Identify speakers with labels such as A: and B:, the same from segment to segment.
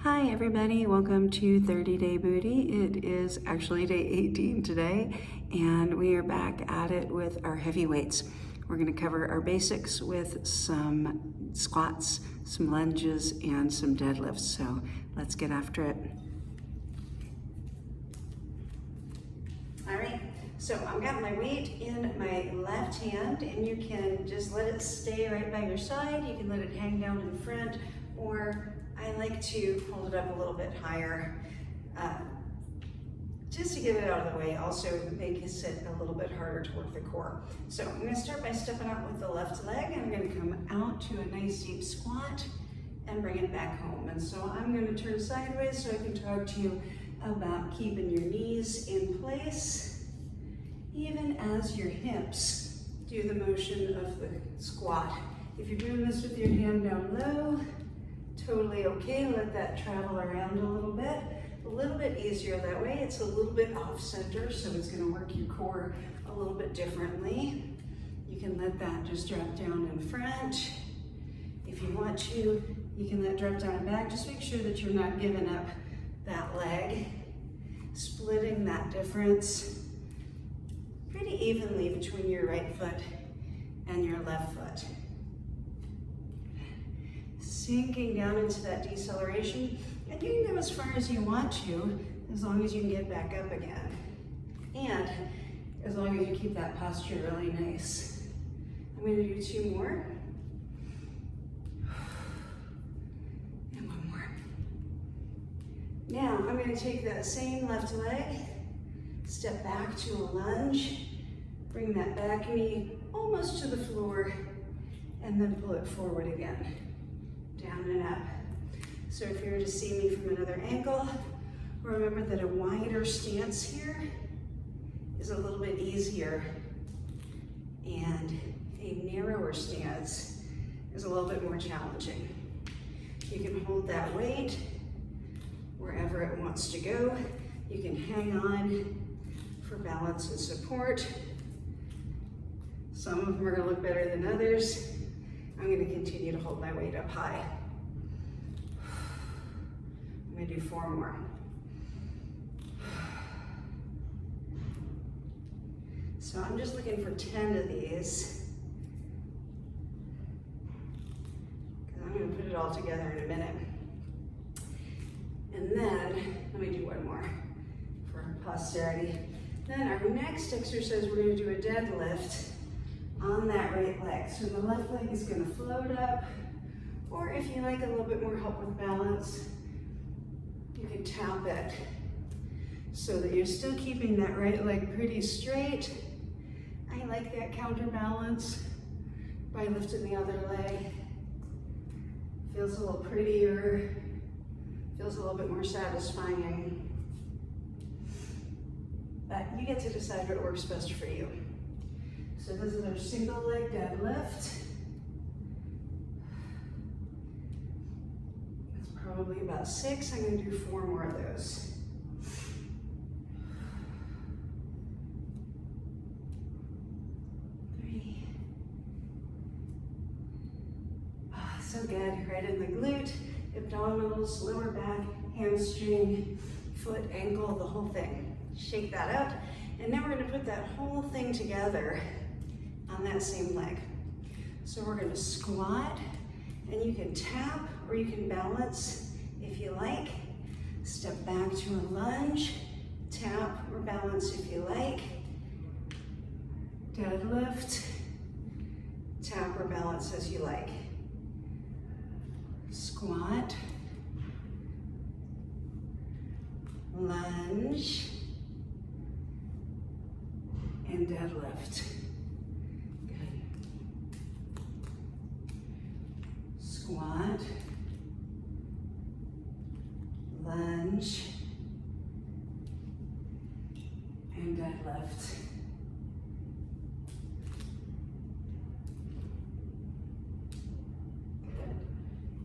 A: Hi everybody, welcome to 30 Day Booty. It is actually day 18 today, and we are back at it with our heavy weights. We're going to cover our basics with some squats, some lunges, and some deadlifts. So let's get after it. All right, so I've got my weight in my left hand, and you can just let it stay right by your side. You can let it hang down in front, or I like to hold it up a little bit higher, just to get it out of the way, also make it sit a little bit harder to work the core. So I'm going to start by stepping out with the left leg. I'm going to come out to a nice deep squat and bring it back home. And so I'm going to turn sideways so I can talk to you about keeping your knees in place, even as your hips do the motion of the squat. If you're doing this with your hand down low, totally okay. Let that travel around a little bit easier that way. It's a little bit off center, so it's going to work your core a little bit differently. You can let that just drop down in front. If you want to, you can let it drop down and back. Just make sure that you're not giving up that leg, splitting that difference pretty evenly between your right foot and your left foot. Sinking down into that deceleration, and you can go as far as you want to, as long as you can get back up again, and as long as you keep that posture really nice. I'm going to do two more, and one more. Now I'm going to take that same left leg, step back to a lunge, bring that back knee almost to the floor, and then pull it forward again. Down and up. So if you were to see me from another angle, remember that a wider stance here is a little bit easier, and a narrower stance is a little bit more challenging. You can hold that weight wherever it wants to go. You can hang on for balance and support. Some of them are going to look better than others. I'm going to continue to hold my weight up high. I'm going to do four more. So I'm just looking for 10 of these, because I'm going to put it all together in a minute. And then, let me do one more for posterity. Then our next exercise, we're going to do a deadlift on that right leg. So the left leg is going to float up, or if you like a little bit more help with balance, you can tap it so that you're still keeping that right leg pretty straight. I like that counterbalance by lifting the other leg. Feels a little prettier, feels a little bit more satisfying. But you get to decide what works best for you. So this is our single leg deadlift. That's probably about 6. I'm going to do 4 more of those. Three. Oh, so good. Right in the glute, abdominals, lower back, hamstring, foot, ankle, the whole thing. Shake that out. And now we're going to put that whole thing together on that same leg. So we're going to squat, and you can tap or you can balance if you like. Step back to a lunge, tap or balance if you like. Deadlift, tap or balance as you like. Squat, lunge, and deadlift. Squat, lunge, and deadlift. Good.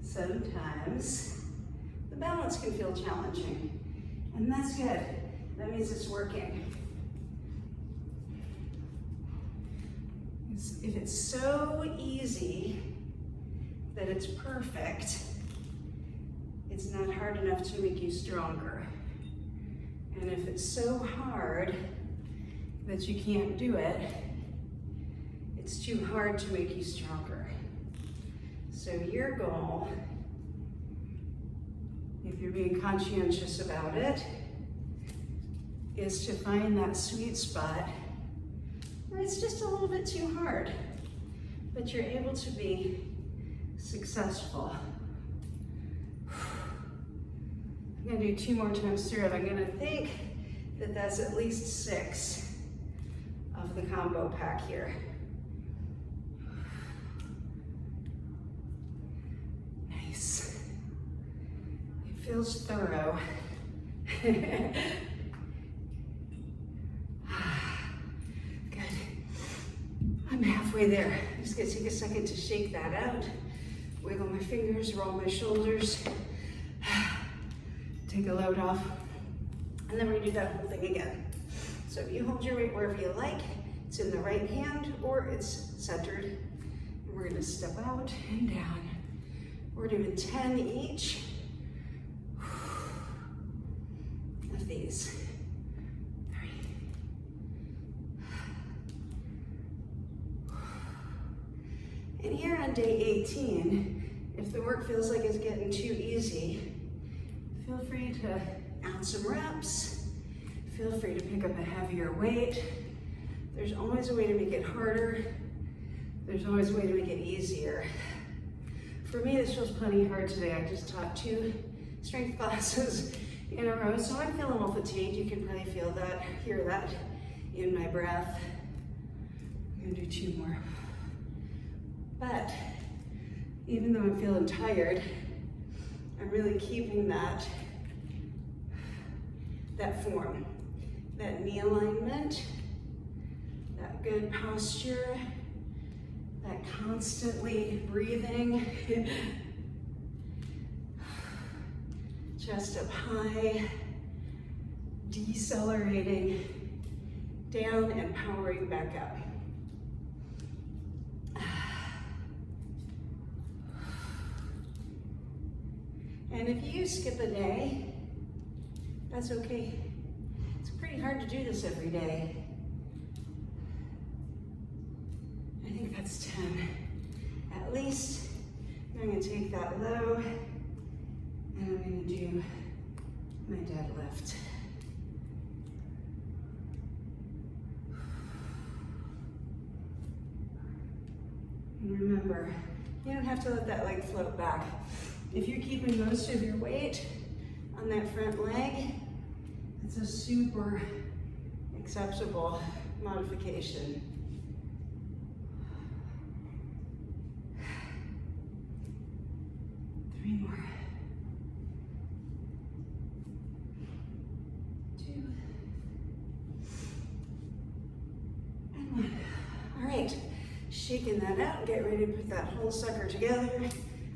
A: Sometimes the balance can feel challenging, and that's good. That means it's working. If it's so easy that it's perfect, it's not hard enough to make you stronger. And if it's so hard that you can't do it, it's too hard to make you stronger. So your goal, if you're being conscientious about it, is to find that sweet spot where it's just a little bit too hard, but you're able to be successful. I'm gonna do 2 more times through it. I'm gonna think that that's at least 6 of the combo pack here. Nice. It feels thorough. Good. I'm halfway there. I'm just gonna take a second to shake that out. Wiggle my fingers, roll my shoulders. Take a load off. And then we're gonna do that whole thing again. So if you hold your weight wherever you like, it's in the right hand or it's centered. And we're gonna step out and down. We're doing 10 each of these. 3. And here on day 18, if the work feels like it's getting too easy, feel free to add some reps. Feel free to pick up a heavier weight. There's always a way to make it harder. There's always a way to make it easier. For me, this feels plenty hard today. I just taught 2 strength classes in a row, so I'm feeling a little fatigued. You can probably feel that, hear that in my breath. I'm gonna do 2 more. But even though I'm feeling tired, I'm really keeping that form, that knee alignment, that good posture, that constantly breathing, chest up high, decelerating down and powering back up. And if you skip a day, that's okay. It's pretty hard to do this every day. I think that's 10. At least I'm gonna take that low and I'm gonna do my deadlift. And remember, you don't have to let that leg float back. If you're keeping most of your weight on that front leg, it's a super acceptable modification. Three more. 2 and 1. All right, shaking that out, get ready to put that whole sucker together.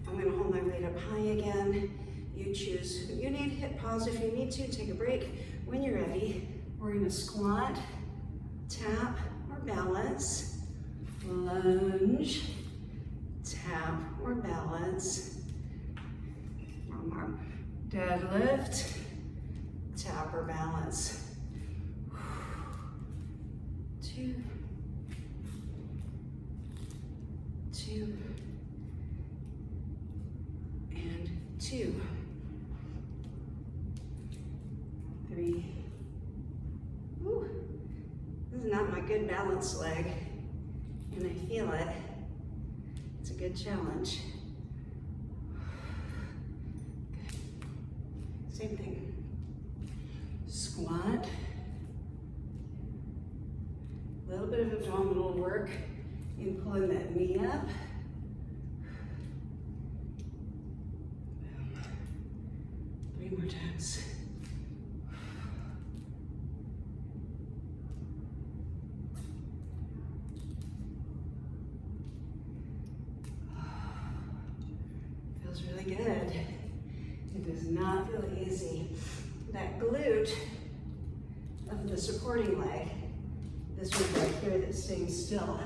A: I'm gonna hold my weight up high again. You choose what you need, hit pause if you need to, take a break. When you're ready, we're gonna squat, tap, or balance, lunge, tap, or balance, one more, deadlift, tap, or balance. 2, 2, and 2. 3. Ooh, this is not my good balance leg, and I feel it. It's a good challenge. Good. Same thing. Squat. A little bit of abdominal work in pulling that knee up. 3 more times. Feels really good. It does not feel easy. That glute of the supporting leg, this one right here that's staying still,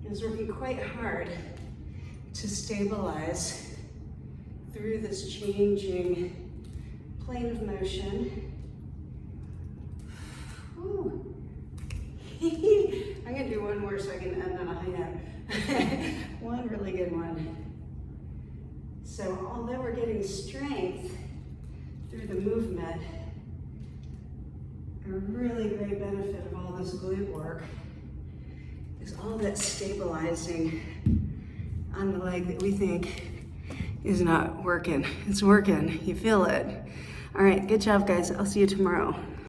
A: is working quite hard to stabilize through this changing plane of motion. Whew. I'm gonna do one more so I can end on a high note. One really good one. So although we're getting strength through the movement, a really great benefit of all this glute work is all that stabilizing on the leg that we think is not working. It's working, you feel it. All right, good job guys, I'll see you tomorrow.